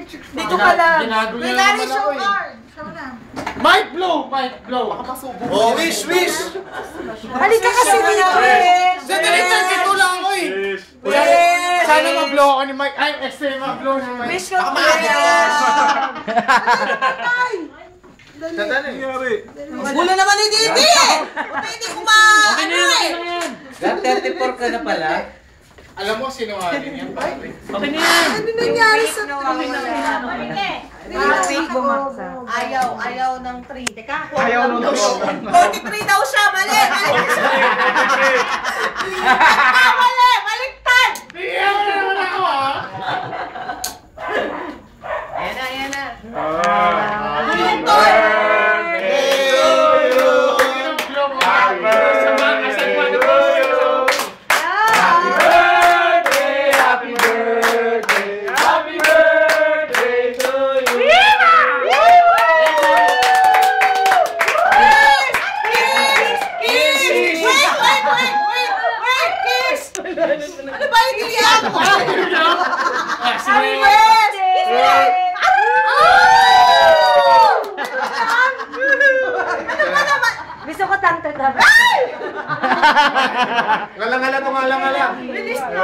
Dito ka lang. May nari show card. Mike Blow! Mike Blow! Oh, wish! Halika kasi dito. Sa dalitan, kito lang ako eh! Sana ma-blow ako ni Mike. Ay, ma-blow ni Mike. Wish ko wish. Gulo naman ni Didi eh! Pwede kumaano eh! 34 ka na pala. Alam mo, sinungaling yan, pare. Okay na yan. Ano nangyari sa Ayaw ng 3. Teka. Ayaw nung 43 daw siya! Mali! Mali! Baliktad! Bigyan mo naman ako, ha? Ayan na. Happy birthday to you! Happy birthday to you! Wait! Kiss! Ano ba yung niliyan mo? Happy Gusto ko tangtad na. Ngalang-ngala to, ngalang-ngala. Bilis na!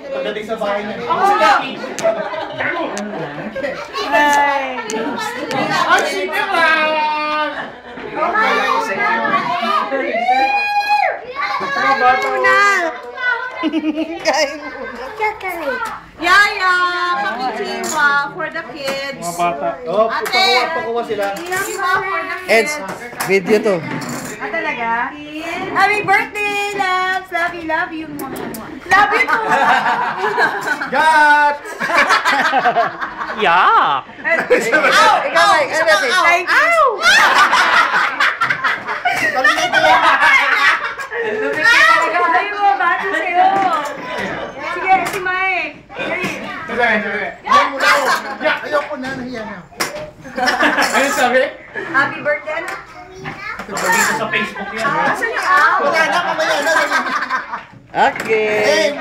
Pagdating sa bahay niya. Ang sige lang! Yaya! Pakichiwa for the kids! Mga bata. Oh, Ate! pakuha sila. Chiwa for the Eds, kids! video to. Talaga? Happy birthday, loves! Love you. Love you too! God! Yeah. Ikaw, Mike. Ano natin? Thank you. Ay, mo, bato sa'yo. Sige, si Mike. Ayoko na, nahiya na. Ano sabi? Happy birthday. Dito sa Facebook yan. Asan yung ow? Wala na, mamaya na. Okay. Hey,